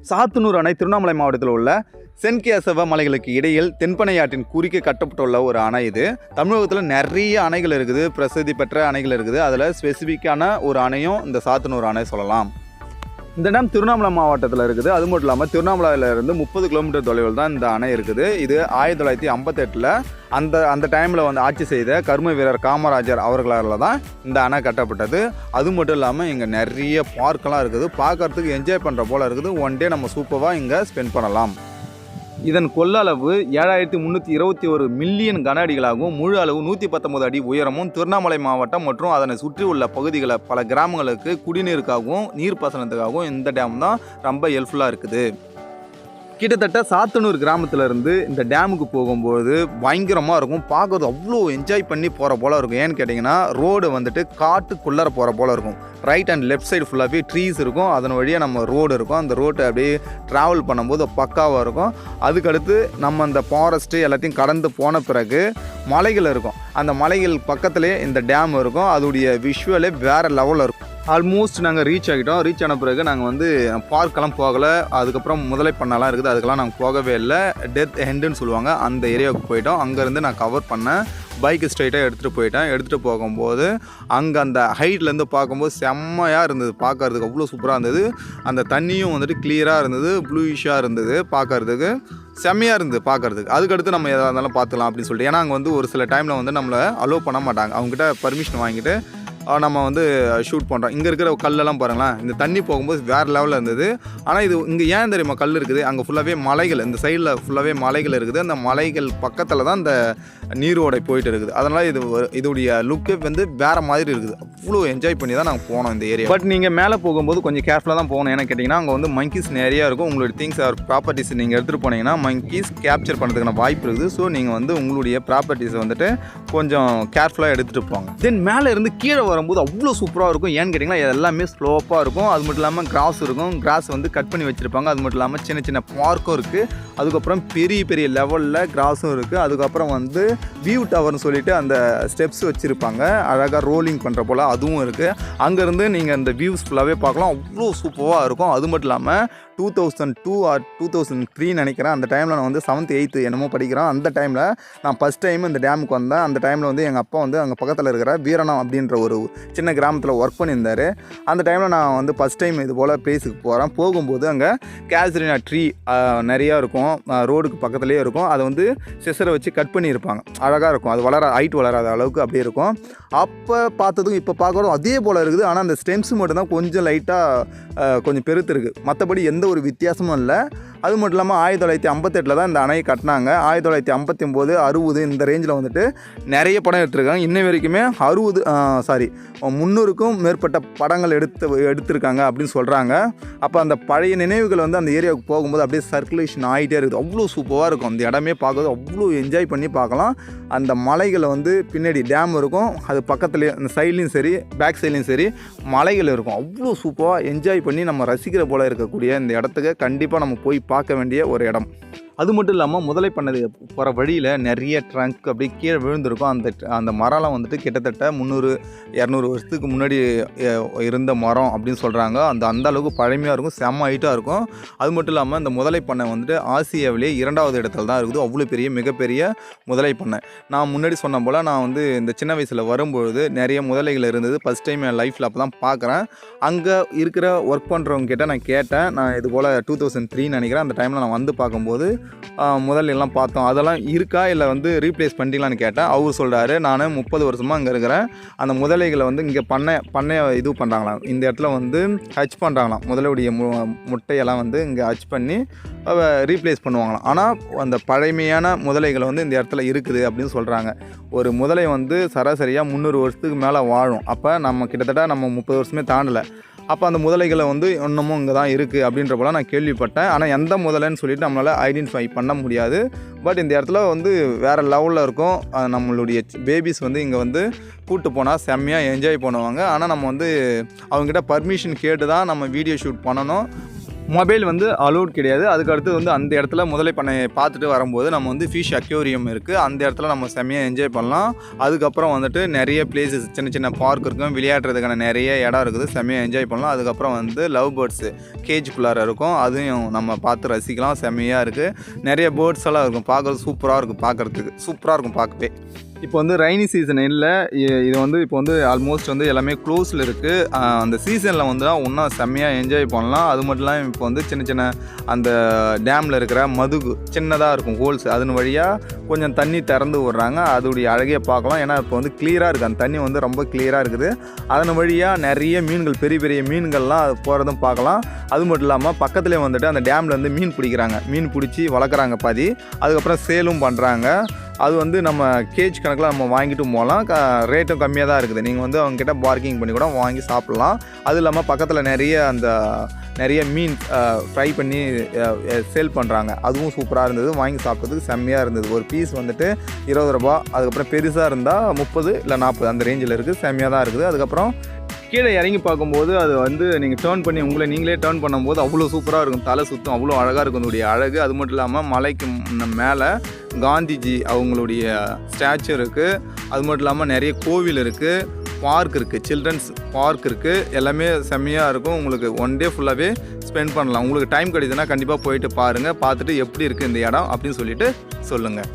சாத்தனூர் அணை திருவண்ணாமலை மாவட்டத்தில் உள்ள சென்கேசவ மலைகளுக்கு இடையில் தென்பெண்ணையாற்றின் குறுக்கே கட்டப்பட்டுள்ள ஒரு அணை. இது தமிழகத்தில் நிறைய அணைகள் இருக்குது, பிரசித்தி பெற்ற அணைகள் இருக்குது. அதில் ஸ்பெசிஃபிக்கான ஒரு அணையும் இந்த சாத்தனூர் அணை சொல்லலாம். இந்த டேம் திருவண்ணாமலை மாவட்டத்தில் இருக்குது. அது மட்டும் இல்லாமல் திருவண்ணாமலையிலேருந்து 30 கிலோமீட்டர் தொலைவில் தான் இந்த அணை இருக்குது. இது 1958 அந்த டைமில் வந்து ஆட்சி செய்த கர்ம வீரர் காமராஜர் அவர்களால் தான் இந்த அணை கட்டப்பட்டது. அது மட்டும் இல்லாமல் இங்கே நிறைய பார்க்கெல்லாம் இருக்குது, பார்க்கறதுக்கு என்ஜாய் பண்ணுற போல் இருக்குது. ஒன் டே நம்ம சூப்பராக இங்கே ஸ்பெண்ட் பண்ணலாம். இதன் கொள்ளளவு 7321 மில்லியன் கன அடிகளாகவும் முழு அளவு 119 அடி உயரமும் திருவண்ணாமலை மாவட்டம் மற்றும் அதனை சுற்றி உள்ள பகுதிகளை பல கிராமங்களுக்கு குடிநீருக்காகவும் நீர்ப்பாசனத்துக்காகவும் இந்த டேம் தான் ரொம்ப ஹெல்ப்ஃபுல்லாக இருக்குது. கிட்டத்தட்ட சாத்தனூர் கிராமத்திலேருந்து இந்த டேமுக்கு போகும்போது பயங்கரமாக இருக்கும். பார்க்கறது அவ்வளோ என்ஜாய் பண்ணி போகிற போல் இருக்கும். ஏன்னு கேட்டிங்கன்னா ரோடு வந்துட்டு காட்டுக்குள்ளே போகிற போல் இருக்கும். ரைட் அண்ட் லெஃப்ட் சைடு ஃபுல்லாகவே ட்ரீஸ் இருக்கும். அதன் வழியாக நம்ம ரோடு இருக்கும். அந்த ரோட்டை அப்படியே ட்ராவல் பண்ணும்போது பக்காவாக இருக்கும். அதுக்கடுத்து நம்ம அந்த ஃபாரஸ்ட்டு எல்லாத்தையும் கடந்து போன பிறகு மலைகள் இருக்கும். அந்த மலைகள் பக்கத்துலேயே இந்த டேம் இருக்கும். அதோடைய விஷுவலே வேறு லெவலில் இருக்கும். ஆல்மோஸ்ட் நாங்கள் ரீச் ஆகிட்டோம். ரீச் ஆன பிறகு நாங்கள் வந்து பார்க்கெல்லாம் போகலை. அதுக்கப்புறம் முதலை பண்ணலாம் இருக்குது, அதுக்கெல்லாம் நாங்கள் போகவே இல்லை. டெத் ஹெண்டுன்னு சொல்லுவாங்க, அந்த ஏரியாவுக்கு போயிட்டோம். அங்கேருந்து நான் கவர் பண்ணேன். பைக்கு ஸ்ட்ரைட்டாக எடுத்துகிட்டு போயிட்டேன். எடுத்துகிட்டு போகும்போது அங்கே அந்த ஹைட்லேருந்து பார்க்கும்போது செம்மையாக இருந்தது. பார்க்கறதுக்கு அவ்வளோ சூப்பராக இருந்தது. அந்த தண்ணியும் வந்துட்டு கிளியராக இருந்தது, ப்ளூயிஷாக இருந்தது, பார்க்கறதுக்கு செம்மையாக இருந்தது பார்க்கறதுக்கு. அதுக்கடுத்து நம்ம எதாக இருந்தாலும் பார்த்துக்கலாம் அப்படின்னு சொல்லிட்டு. ஏன்னா அங்கே வந்து ஒரு சில டைமில் வந்து நம்மளை அலோவ் பண்ண மாட்டாங்க. அவங்ககிட்ட பர்மிஷன் வாங்கிட்டு நம்ம வந்து ஷூட் பண்ணுறோம். இங்கே இருக்கிற கல்லெல்லாம் பாருங்களேன், இந்த தண்ணி போகும்போது வேறு லெவலில் இருந்தது. ஆனால் இது இங்கே ஏன் தெரியுமா கல் இருக்குது, அங்கே ஃபுல்லாகவே மலைகள், இந்த சைடில் ஃபுல்லாகவே மலைகள் இருக்குது. அந்த மலைகள் பக்கத்தில் தான் இந்த நீரோடை போயிட்டு இருக்குது. அதனால் இதோடைய லுக்கே வந்து வேறு மாதிரி இருக்குது. அவ்வளோ என்ஜாய் பண்ணி தான் நாங்கள் போனோம் இந்த ஏரியா. பட் நீங்கள் மேலே போகும்போது கொஞ்சம் கேர்ஃபுல்லாக தான் போகணும். ஏன்னா கேட்டிங்கன்னா அங்கே வந்து மங்கீஸ் நிறையா இருக்கும். உங்களுடைய திங்ஸ் ஆர் ப்ராப்பர்ட்டிஸ் நீங்கள் எடுத்துகிட்டு போனீங்கன்னா மங்கீஸ் கேப்சர் பண்ணுறதுக்கான வாய்ப்பு இருக்குது. ஸோ நீங்கள் வந்து உங்களுடைய ப்ராப்பர்ட்டிஸை வந்துட்டு கொஞ்சம் கேர்ஃபுல்லாக எடுத்துகிட்டு போவாங்க. தென் மேலே இருந்து கீழே வரும்போது அவ்வளோ சூப்பராக இருக்கும். ஏன்னு கேட்டிங்கன்னா எல்லாமே ஸ்லோப்பாக இருக்கும். அது மட்டும் இல்லாமல் கிராஸ் இருக்கும். கிராஸ் வந்து கட் பண்ணி வச்சுருப்பாங்க. அது மட்டும் இல்லாமல் சின்ன சின்ன பார்க்கும் இருக்குது. அதுக்கப்புறம் பெரிய பெரிய லெவலில் கிராஸும் இருக்குது. அதுக்கப்புறம் வந்து வியூ டவர்னு சொல்லிட்டு அந்த ஸ்டெப்ஸ் வச்சுருப்பாங்க, அழகாக ரோலிங் பண்ணுற போல் அதுவும் இருக்குது. அங்கேருந்து நீங்கள் அந்த வியூஸ் ஃபுல்லாகவே பார்க்கலாம். அவ்வளோ சூப்பராக இருக்கும். அது மட்டும் இல்லாமல் 2002 ஆர் 2003 நினைக்கிறேன். அந்த டைமில் நான் வந்து 7th 8th என்னமோ படிக்கிறேன். அந்த டைமில் நான் ஃபஸ்ட் டைம் இந்த டேமுக்கு வந்தேன். அந்த டைமில் வந்து எங்கள் அப்பா வந்து அங்கே பக்கத்தில் இருக்கிற வீரணம் அப்படின்ற ஒரு சின்ன கிராமத்தில் ஒர்க் பண்ணியிருந்தார். அந்த டைமில் நான் வந்து ஃபஸ்ட் டைம் இது போல் பிளேஸுக்கு போகிறேன். போகும்போது அங்கே கேசரினா ட்ரீ நிறையா இருக்கும், ரோடுக்கு பக்கத்துலேயே இருக்கும். அதை வந்து சிசரை வச்சு கட் பண்ணியிருப்பாங்க. அழகாக இருக்கும். அது ஹைட் வளராத அளவுக்கு அப்படியே இருக்கும். அப்போ பார்த்ததும் இப்போ பார்க்குறதும் அதே போல் இருக்குது. ஆனால் அந்த ஸ்டெம்ஸ் மட்டும்தான் கொஞ்சம் லைட்டாக கொஞ்சம் பெருத்து இருக்குது. மற்றபடி எந்த ஒரு வித்தியாசமும் இல்லை. அது மட்டும் இல்லாமல் 1958 தான் இந்த அணையை கட்டினாங்க. 1959 60 இந்த ரேஞ்சில் வந்துட்டு நிறைய படம் எடுத்திருக்காங்க. இன்ன வரைக்குமே 300க்கும் மேற்பட்ட படங்கள் எடுத்திருக்காங்க அப்படின்னு சொல்கிறாங்க. அப்போ அந்த பழைய நினைவுகள் வந்து அந்த ஏரியாவுக்கு போகும்போது அப்படியே சர்க்குலேஷன் ஆகிட்டே இருக்குது. அவ்வளோ சூப்பராக இருக்கும். அந்த இடமே பார்க்குறது அவ்வளோ என்ஜாய் பண்ணி பார்க்கலாம். அந்த மலைகளை வந்து பின்னாடி டேம் இருக்கும், அது பக்கத்துலேயே அந்த சைட்லேயும் சரி பேக் சைட்லேயும் சரி மலைகள் இருக்கும். அவ்வளோ சூப்பராக என்ஜாய் பண்ணி நம்ம ரசிக்கிற போல் இருக்கக்கூடிய இந்த இடத்துக்கு கண்டிப்பாக நம்ம போய் பார்க்க வேண்டிய ஒரு இடம். அது மட்டும் இல்லாமல் முதலை பண்ணது போகிற வழியில் நிறைய ட்ரங்க் அப்படியே கீழே விழுந்திருக்கும். அந்த மரம்லாம் வந்துட்டு கிட்டத்தட்ட 300-200 வருஷத்துக்கு முன்னாடி இருந்த மரம் அப்படின்னு சொல்கிறாங்க. அந்த அளவுக்கு பழமையாக இருக்கும், செம்ம ஹைட்டாக இருக்கும். அது மட்டும் இல்லாமல் இந்த முதலை பண்ணை வந்துட்டு ஆசியாவிலேயே 2வது இடத்துல தான் இருக்குது. அவ்வளோ மிகப்பெரிய முதலை பண்ணை. நான் முன்னாடி சொன்ன போல் நான் வந்து இந்த சின்ன வயசில் வரும்பொழுது நிறைய முதலைகள் இருந்தது. ஃபஸ்ட் டைம் என் லைஃப்பில் அப்போ தான் பார்க்குறேன். அங்கே இருக்கிற ஒர்க் பண்ணுறவங்க கிட்ட நான் கேட்டேன். நான் இது போல் 2003 நினைக்கிறேன். அந்த டைமில் நான் வந்து பார்க்கும்போது முதலெல்லாம் பார்த்தோம், அதெல்லாம் இருக்கா இல்லை வந்து ரீப்ளேஸ் பண்ணிட்டீங்களான்னு கேட்டேன். அவர் சொல்கிறாரு, நான் 30 வருஷமாக அங்கே இருக்கிறேன். அந்த முதலைகளை வந்து இங்கே பண்ணை இது பண்ணுறாங்களாம். இந்த இடத்துல வந்து ஹச் பண்ணுறாங்களாம். முதலுடைய முட்டையெல்லாம் வந்து இங்கே ஹச் பண்ணி ரீப்ளேஸ் பண்ணுவாங்களாம். ஆனால் அந்த பழமையான முதலைகளை வந்து இந்த இடத்துல இருக்குது அப்படின்னு சொல்கிறாங்க. ஒரு முதலை வந்து சராசரியாக 300 வருஷத்துக்கு மேலே வாழும். அப்போ நம்ம கிட்டத்தட்ட 30 வருஷமே தாண்டலை. அப்போ அந்த முதலைகளை வந்து இன்னமும் இங்கே தான் இருக்குது அப்படின்ற போல நான் கேள்விப்பட்டேன். ஆனால் எந்த முதலைன்னு சொல்லிட்டு நம்மளால் ஐடென்டிஃபை பண்ண முடியாது. பட் இந்த இடத்துல வந்து வேறு லெவலில் இருக்கும். நம்மளுடைய பேபிஸ் வந்து இங்கே வந்து கூப்பிட்டு போனால் செம்மையாக என்ஜாய் பண்ணுவாங்க. ஆனால் நம்ம வந்து அவங்ககிட்ட பர்மிஷன் கேட்டு தான் நம்ம வீடியோ ஷூட் பண்ணணும். மொபைல் வந்து அலோட் கிடையாது. அதுக்கடுத்து வந்து அந்த இடத்துல முதலை பண்ணை பார்த்துட்டு வரும்போது நம்ம வந்து ஃபிஷ் அக்வேரியம் இருக்குது, அந்த இடத்துல நம்ம செம்மையாக என்ஜாய் பண்ணலாம். அதுக்கப்புறம் வந்துட்டு நிறைய பிளேசஸ் சின்ன சின்ன பார்க் இருக்கும், விளையாடுறதுக்கான நிறைய இடம் இருக்குது, செம்மையாக என்ஜாய் பண்ணலாம். அதுக்கப்புறம் வந்து லவ் பேர்ட்ஸு கேஜுக்குள்ளார இருக்கும், அதையும் நம்ம பார்த்து ரசிக்கலாம். செம்மையாக இருக்குது, நிறைய பேர்ட்ஸ் எல்லாம் இருக்கும், பார்க்குறது சூப்பராக இருக்கும், பார்க்குறதுக்கு சூப்பராக இருக்கும் பார்க்கவே. இப்போ வந்து ரெய்னி சீசன் இல்லை, இது வந்து இப்போ வந்து ஆல்மோஸ்ட் வந்து எல்லாமே க்ளோஸில் இருக்குது. அந்த சீசனில் வந்து தான் இன்னும் செம்மையாக என்ஜாய் பண்ணலாம். அது மட்டும் இல்லாமல் இப்போ வந்து சின்ன சின்ன அந்த டேமில் இருக்கிற மதுகு சின்னதாக இருக்கும் ஹோல்ஸ், அதன் வழியாக கொஞ்சம் தண்ணி திறந்து விட்றாங்க, அதோடைய அழகையை பார்க்கலாம். ஏன்னா இப்போ வந்து கிளியராக இருக்குது, அந்த தண்ணி வந்து ரொம்ப கிளியராக இருக்குது. அதன் வழியாக நிறைய மீன்கள், பெரிய பெரிய மீன்கள்லாம் போகிறதும் பார்க்கலாம். அது மட்டும் இல்லாமல் பக்கத்துலேயே வந்துட்டு அந்த டேமில் வந்து மீன் பிடிக்கிறாங்க, மீன் பிடிச்சி வளர்க்குறாங்க பாதி, அதுக்கப்புறம் சேலும் பண்ணுறாங்க. அது வந்து நம்ம கேஜ் கணக்கில் நம்ம வாங்கிட்டு போகலாம், ரேட்டும் கம்மியாக தான் இருக்குது. நீங்கள் வந்து அவங்ககிட்ட பார்க்கிங் பண்ணி கூட வாங்கி சாப்பிட்லாம். அதுவும் இல்லாமல் பக்கத்தில் நிறைய மீன் ஃப்ரை பண்ணி சேல் பண்ணுறாங்க, அதுவும் சூப்பராக இருந்தது, வாங்கி சாப்பிட்றதுக்கு செம்மையாக இருந்தது. ஒரு பீஸ் வந்துட்டு 20 ரூபா, அதுக்கப்புறம் பெருசாக இருந்தால் 30 இல்லை 40 அந்த ரேஞ்சில் இருக்குது, செம்மையாக தான் இருக்குது. அதுக்கப்புறம் கீழே இறங்கி பார்க்கும்போது அது வந்து நீங்கள் டேர்ன் பண்ணி நீங்களே டேர்ன் பண்ணும்போது அவ்வளோ சூப்பராக இருக்கும், தலை சுற்றும், அவ்வளோ அழகாக இருக்கும் அதோடைய அழகு. அது மட்டும் இல்லாமல் மலைக்கு மேலே காந்திஜி அவங்களுடைய ஸ்டாச்சு இருக்குது. அது மட்டும் இல்லாமல் நிறைய கோவில் இருக்குது, பார்க் இருக்குது, சில்ட்ரன்ஸ் பார்க் இருக்குது, எல்லாமே செம்மையாக இருக்கும். உங்களுக்கு ஒன் டே ஃபுல்லாகவே ஸ்பெண்ட் பண்ணலாம். உங்களுக்கு டைம் கிடைக்குதுன்னா கண்டிப்பாக போயிட்டு பாருங்கள், பார்த்துட்டு எப்படி இருக்குது இந்த இடம் அப்படின்னு சொல்லிட்டு சொல்லுங்கள்.